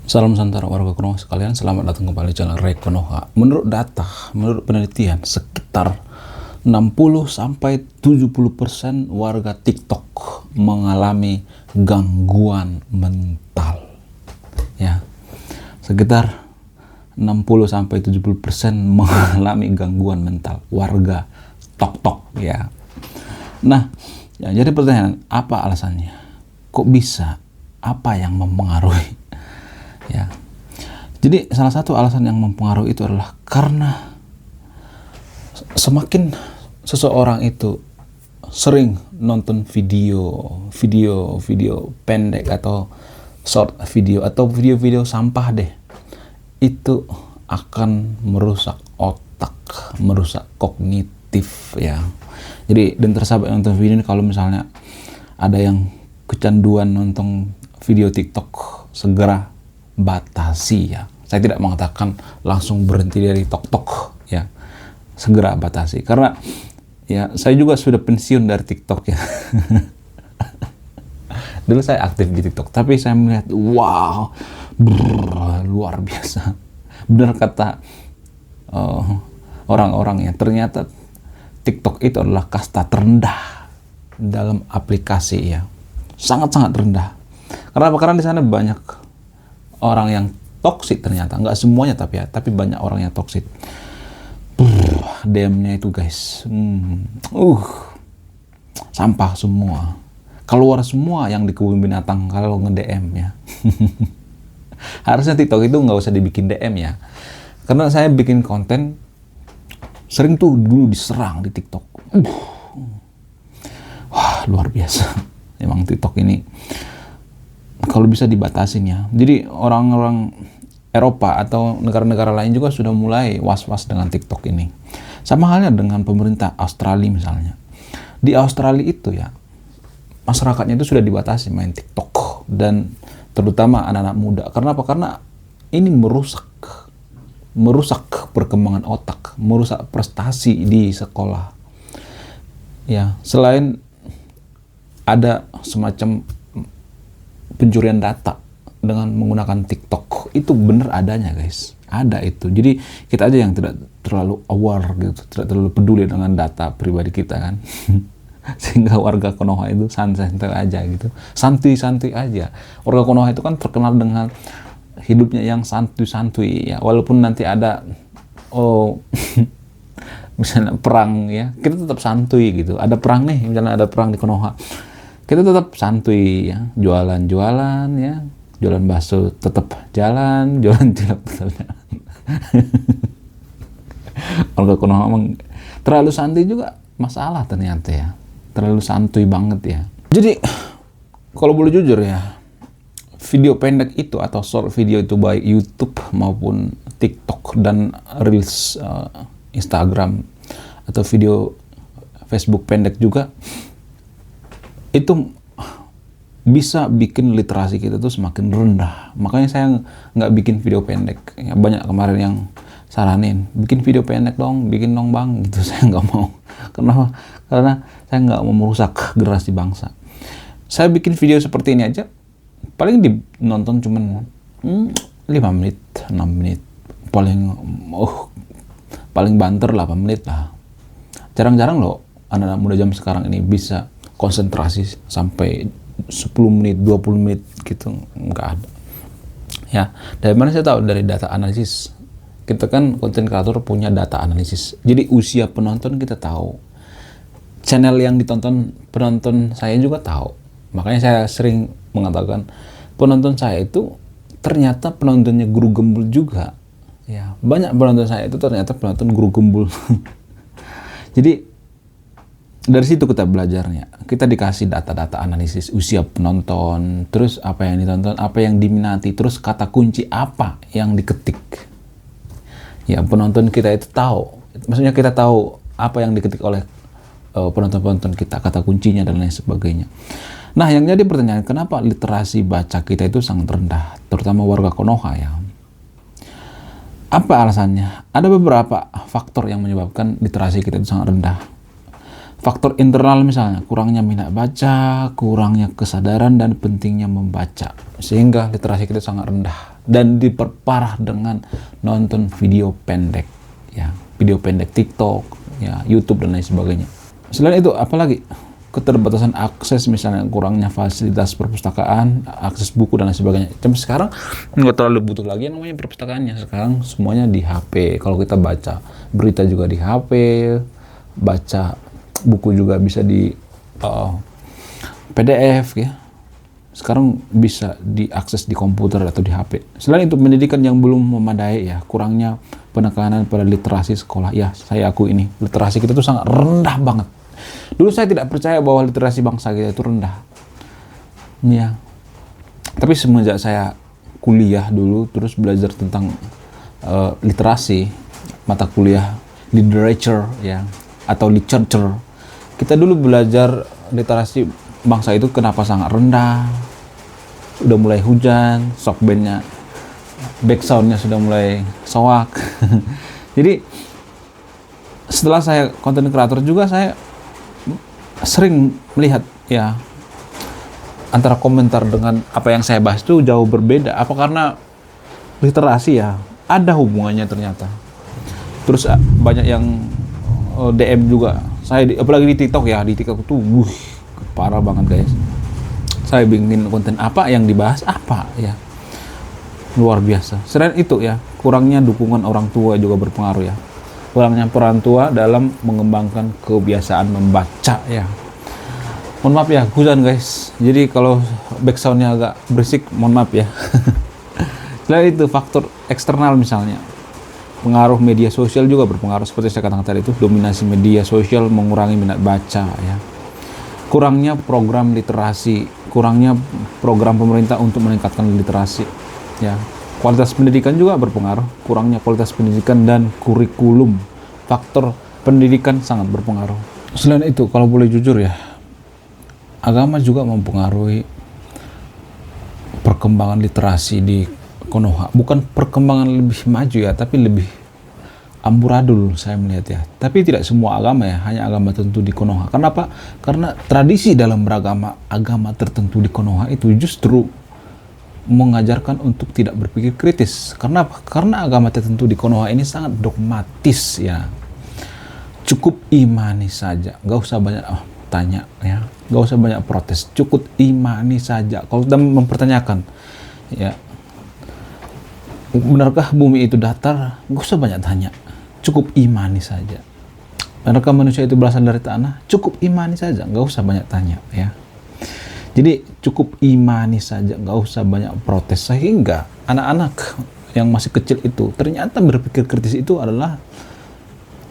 Salam Santara warga Konoha sekalian, selamat datang kembali channel Ray Konoha. Menurut data, menurut penelitian, sekitar 60-70% warga TikTok mengalami gangguan mental. Ya, sekitar 60-70% mengalami gangguan mental warga TikTok ya. Nah, ya, jadi pertanyaan, apa alasannya? Kok bisa? Apa yang mempengaruhi? Ya, jadi salah satu alasan yang mempengaruhi itu adalah karena semakin seseorang itu sering nonton video pendek atau short video atau video-video sampah deh, itu akan merusak otak, merusak kognitif ya. Jadi dan tersahabat nonton video ini, kalau misalnya ada yang kecanduan nonton video TikTok, segera batasi ya. Saya tidak mengatakan langsung berhenti dari TikTok ya, segera batasi, karena ya saya juga sudah pensiun dari TikTok ya. Dulu saya aktif di TikTok, tapi saya melihat wow, luar biasa. Benar kata orang-orang ya, ternyata TikTok itu adalah kasta terendah dalam aplikasi ya, sangat-sangat rendah. Kenapa? Karena di sana banyak orang yang toksik, ternyata nggak semuanya tapi banyak orang yang toksik. DM-nya itu guys, sampah semua, keluar semua yang di kebun binatang kalau nge-DM ya. Harusnya TikTok itu nggak usah dibikin DM ya, karena saya bikin konten sering tuh dulu diserang di TikTok. Wah, luar biasa emang TikTok ini. Kalau bisa dibatasin ya. Jadi orang-orang Eropa atau negara-negara lain juga sudah mulai was-was dengan TikTok ini. Sama halnya dengan pemerintah Australia misalnya. Di Australia itu ya, masyarakatnya itu sudah dibatasi main TikTok, dan terutama anak-anak muda. Karena apa? Karena ini merusak perkembangan otak, merusak prestasi di sekolah. Ya, selain ada semacam pencurian data dengan menggunakan TikTok, itu benar adanya guys, ada itu. Jadi kita aja yang tidak terlalu aware gitu, tidak terlalu peduli dengan data pribadi kita kan. Sehingga warga Konoha itu santai aja gitu, santuy aja. Warga Konoha itu kan terkenal dengan hidupnya yang santuy ya, walaupun nanti ada misalnya perang ya, kita tetap santuy gitu. Ada perang nih, misalnya ada perang di Konoha, kita tetap santuy ya, jualan ya, jualan bakso tetap jalan, jualan cilok tetap jalan. Kalau Konoha emang terlalu santuy juga masalah ternyata ya, terlalu santuy banget ya. Jadi kalau boleh jujur ya, video pendek itu atau short video itu baik YouTube maupun TikTok dan Reels Instagram atau video Facebook pendek juga, itu bisa bikin literasi kita tuh semakin rendah. Makanya saya nggak bikin video pendek ya. Banyak kemarin yang saranin, bikin video pendek dong, bikin dong bang gitu. Saya nggak mau. Kenapa? Karena saya nggak mau merusak generasi bangsa. Saya bikin video seperti ini aja paling dinonton cuman 5 menit, 6 menit, paling banter 8 menit lah. Jarang-jarang loh anak-anak muda jam sekarang ini bisa konsentrasi sampai 10 menit, 20 menit gitu, nggak ada. Ya, dari mana saya tahu? Dari data analisis. Kita kan konten kreator punya data analisis. Jadi usia penonton kita tahu. Channel yang ditonton penonton saya juga tahu. Makanya saya sering mengatakan penonton saya itu ternyata penontonnya guru gembul juga. Ya, banyak penonton saya itu ternyata penonton guru gembul. Jadi dari situ kita belajarnya. Kita dikasih data-data analisis usia penonton, terus apa yang ditonton, apa yang diminati, terus kata kunci apa yang diketik. Ya, penonton kita itu tahu. Maksudnya kita tahu apa yang diketik oleh penonton-penonton kita, kata kuncinya dan lain sebagainya. Nah, yang jadi pertanyaan, kenapa literasi baca kita itu sangat rendah, terutama warga Konoha ya? Apa alasannya? Ada beberapa faktor yang menyebabkan literasi kita itu sangat rendah. Faktor internal misalnya, kurangnya minat baca, kurangnya kesadaran dan pentingnya membaca, sehingga literasi kita sangat rendah. dan diperparah dengan nonton video pendek, ya, video pendek TikTok, ya, YouTube dan lain sebagainya. Selain itu, apalagi keterbatasan akses, misalnya kurangnya fasilitas perpustakaan, akses buku dan lain sebagainya. Tapi sekarang nggak terlalu butuh lagi yang namanya perpustakaannya. Sekarang semuanya di HP. Kalau kita baca berita juga di HP, baca buku juga bisa di PDF, ya. Sekarang bisa diakses di komputer atau di HP. Selain itu, pendidikan yang belum memadai, ya, kurangnya penekanan pada literasi sekolah. Ya, saya akui ini, literasi kita tuh sangat rendah banget. Dulu saya tidak percaya bahwa literasi bangsa kita itu rendah. Ya. Tapi semenjak saya kuliah dulu, terus belajar tentang literasi, mata kuliah literature, ya, atau literature. Kita dulu belajar literasi bangsa itu kenapa sangat rendah. Udah mulai hujan, shock bandnya, backsoundnya sudah mulai soak. Jadi setelah saya konten kreator juga, saya sering melihat, ya, antara komentar dengan apa yang saya bahas itu jauh berbeda. Apa karena literasi, ya, ada hubungannya ternyata. Terus banyak yang DM juga. Saya apalagi di TikTok, ya, di TikTok tuh parah banget, guys. Saya bikin konten apa yang dibahas apa, ya, luar biasa. Selain itu, ya, kurangnya dukungan orang tua juga berpengaruh, ya. Kurangnya peran tua dalam mengembangkan kebiasaan membaca, ya. Mohon maaf, ya, hujan, guys. Jadi kalau backsoundnya agak berisik, mohon maaf, ya. Selain itu, faktor eksternal misalnya, pengaruh media sosial juga berpengaruh. Seperti saya katakan tadi itu, dominasi media sosial mengurangi minat baca, ya. Kurangnya program literasi, kurangnya program pemerintah untuk meningkatkan literasi, ya. Kualitas pendidikan juga berpengaruh, kurangnya kualitas pendidikan dan kurikulum. Faktor pendidikan sangat berpengaruh. Selain itu, kalau boleh jujur, ya, agama juga mempengaruhi perkembangan literasi di Konoha. Bukan perkembangan lebih maju, ya, tapi lebih amburadul saya melihat, ya. Tapi tidak semua agama, ya, hanya agama tertentu di Konoha. Kenapa? Karena tradisi dalam beragama agama tertentu di Konoha itu justru mengajarkan untuk tidak berpikir kritis. Karena apa? Karena agama tertentu di Konoha ini sangat dogmatis, ya. Cukup imani saja, nggak usah banyak tanya, ya, nggak usah banyak protes, cukup imani saja. Kalau kita mempertanyakan, ya, benarkah bumi itu datar, nggak usah banyak tanya, cukup imani saja. Benarkah manusia itu berasal dari tanah, cukup imani saja, nggak usah banyak tanya, ya. Jadi cukup imani saja, nggak usah banyak protes, sehingga anak-anak yang masih kecil itu ternyata berpikir kritis itu adalah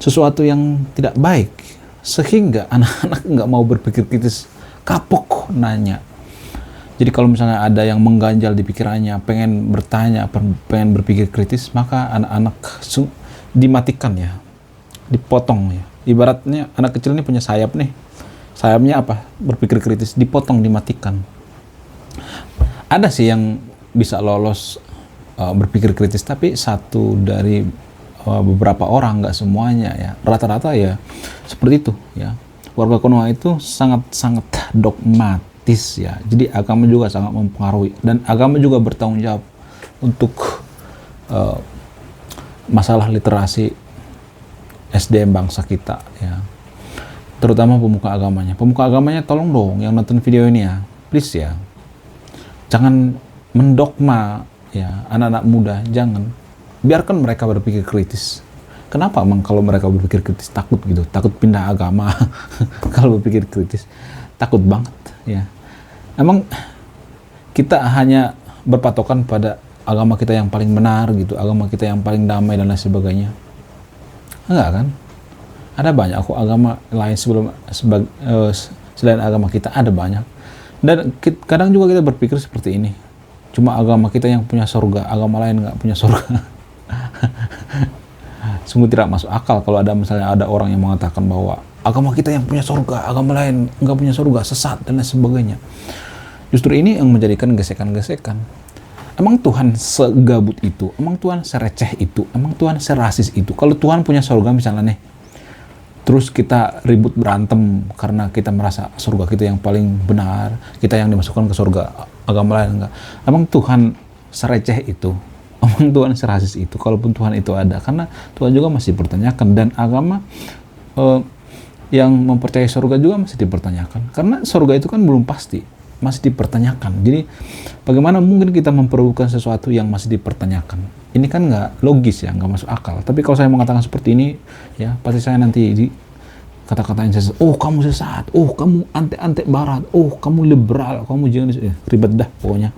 sesuatu yang tidak baik, sehingga anak-anak nggak mau berpikir kritis, kapok nanya. Jadi kalau misalnya ada yang mengganjal di pikirannya, pengen bertanya, pengen berpikir kritis, maka anak-anak dimatikan, ya, dipotong, ya. Ibaratnya anak kecil ini punya sayap nih, sayapnya apa? Berpikir kritis, dipotong, dimatikan. Ada sih yang bisa lolos berpikir kritis, tapi satu dari beberapa orang, nggak semuanya, ya. Rata-rata, ya, seperti itu, ya. Warga Konoha itu sangat dogmatis, ya. Jadi agama juga sangat mempengaruhi, dan agama juga bertanggung jawab untuk masalah literasi SDM bangsa kita, ya. Terutama pemuka agamanya. Pemuka agamanya, tolong dong yang nonton video ini, ya, please, ya, jangan mendogma, ya, anak-anak muda, jangan. Biarkan mereka berpikir kritis. Kenapa emang kalau mereka berpikir kritis takut gitu, takut pindah agama? Kalau berpikir kritis takut banget, ya. Emang kita hanya berpatokan pada agama kita yang paling benar gitu, agama kita yang paling damai dan lain sebagainya? Enggak kan? Ada banyak kok agama lain selain agama kita, ada banyak. Dan kadang juga kita berpikir seperti ini, cuma agama kita yang punya surga, agama lain nggak punya surga. Sungguh tidak masuk akal kalau ada misalnya ada orang yang mengatakan bahwa agama kita yang punya surga, agama lain nggak punya surga, sesat dan lain sebagainya. Justru ini yang menjadikan gesekan-gesekan. Emang Tuhan segabut itu? Emang Tuhan sereceh itu? Emang Tuhan serasis itu? Kalau Tuhan punya surga misalnya nih, terus kita ribut berantem karena kita merasa surga kita yang paling benar, kita yang dimasukkan ke surga, agama lain enggak. Emang Tuhan sereceh itu, omong Tuhan serasis itu, kalaupun Tuhan itu ada, karena Tuhan juga masih dipertanyakan, dan agama yang mempercayai surga juga masih dipertanyakan, karena surga itu kan belum pasti, masih dipertanyakan. Jadi bagaimana mungkin kita memperlukan sesuatu yang masih dipertanyakan? Ini kan nggak logis ya, nggak masuk akal. Tapi kalau saya mengatakan seperti ini, ya pasti saya nanti di kata-katain sesat. Oh kamu sesat, oh kamu antek-antek barat, oh kamu liberal, kamu jangan ribet dah pokoknya,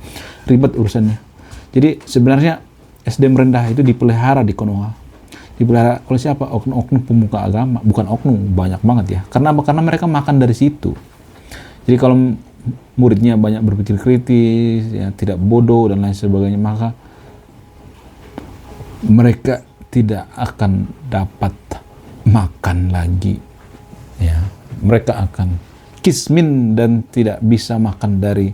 ribet urusannya. Jadi sebenarnya SDM rendah itu dipelihara di Konoha. Dipelihara oleh siapa? Oknum-oknum pemuka agama, bukan oknum, banyak banget ya. Karena apa? Karena mereka makan dari situ. Jadi kalau muridnya banyak berpikir kritis, ya tidak bodoh dan lain sebagainya, maka mereka tidak akan dapat makan lagi. Ya, mereka akan kismin dan tidak bisa makan dari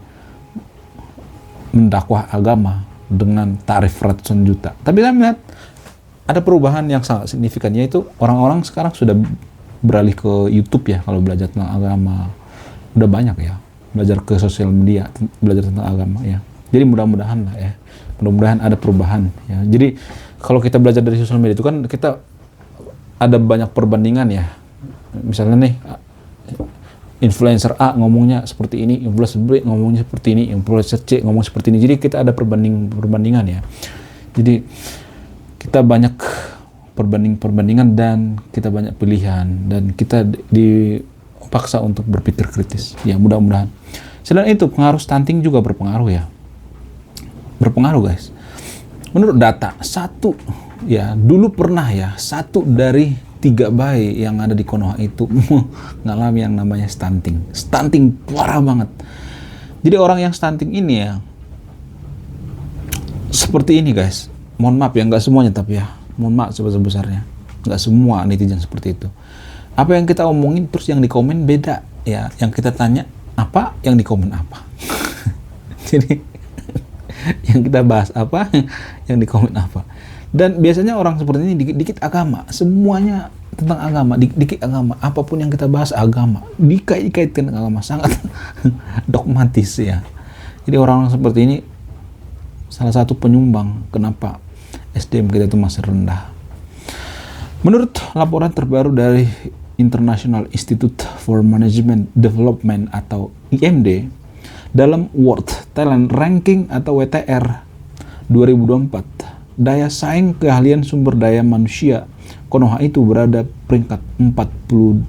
mendakwah agama dengan tarif ratusan juta. Tapi saya melihat ada perubahan yang sangat signifikan, yaitu orang-orang sekarang sudah beralih ke YouTube ya kalau belajar tentang agama. Udah banyak ya belajar ke sosial media, belajar tentang agama ya. Jadi mudah-mudahan lah ya, mudah-mudahan ada perubahan ya. Jadi kalau kita belajar dari sosial media itu kan kita ada banyak perbandingan ya. Misalnya nih influencer A ngomongnya seperti ini, influencer B ngomongnya seperti ini, influencer C ngomong seperti ini. Jadi kita ada perbandingan ya. Jadi kita banyak perbandingan dan kita banyak pilihan dan kita dipaksa untuk berpikir kritis. Ya mudah-mudahan. Selain itu pengaruh stunting juga berpengaruh ya. Berpengaruh guys. Menurut data, dulu pernah ya, 1 dari 3 bayi yang ada di Konoha itu mengalami yang namanya stunting. Stunting parah banget. Jadi orang yang stunting ini ya, seperti ini guys. Mohon maaf ya, nggak semuanya tapi ya. Mohon maaf sebesar-besarnya. Nggak semua netizen seperti itu. Apa yang kita omongin terus yang di komen beda. Ya, yang kita tanya apa, yang di komen apa. Jadi yang kita bahas apa, yang di komen apa. Dan biasanya orang seperti ini dikit-dikit agama, semuanya tentang agama, dikit agama, apapun yang kita bahas agama, dikait-kaitkan dengan agama, sangat dogmatis ya. Jadi orang-orang seperti ini salah satu penyumbang kenapa SDM kita itu masih rendah. Menurut laporan terbaru dari International Institute for Management Development atau IMD, dalam World Talent Ranking atau WTR 2024, daya saing keahlian sumber daya manusia Konoha itu berada peringkat 46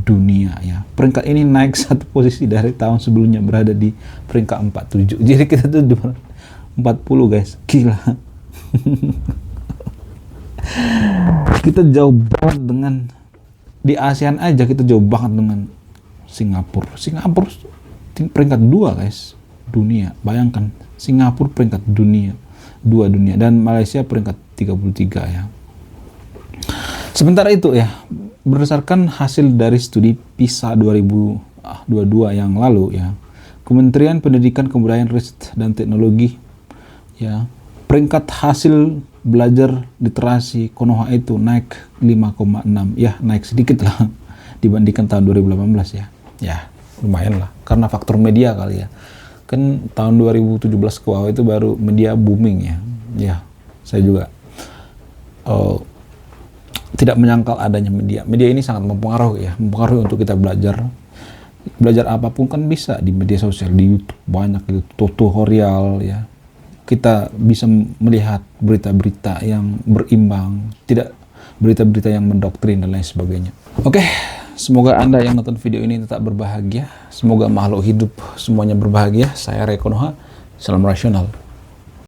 dunia ya. Peringkat ini naik 1 posisi dari tahun sebelumnya, berada di peringkat 47. Jadi kita tuh 40 guys. Gila. Kita jauh banget dengan di ASEAN aja, kita jauh banget dengan Singapura. Singapura peringkat 2 guys dunia. Bayangkan Singapura peringkat dunia 2 dunia dan Malaysia peringkat 33 ya. Sementara itu ya, berdasarkan hasil dari studi PISA 2022 yang lalu ya, Kementerian Pendidikan, Kebudayaan, Riset dan Teknologi ya, peringkat hasil belajar literasi Konoha itu naik 5,6 ya, naik sedikit lah dibandingkan tahun 2018 ya. Ya lumayan lah, karena faktor media kali ya. Kan tahun 2017 ke bawah itu baru media booming ya. Ya, saya juga tidak menyangkal adanya media. Media ini sangat mempengaruhi ya, mempengaruhi untuk kita belajar. Belajar apapun kan bisa di media sosial, di YouTube banyak itu tutorial ya. Kita bisa melihat berita-berita yang berimbang, tidak berita-berita yang mendoktrin dan lain sebagainya. Oke. Semoga Anda yang nonton video ini tetap berbahagia. Semoga makhluk hidup semuanya berbahagia. Saya Ray Konoha. Salam rasional.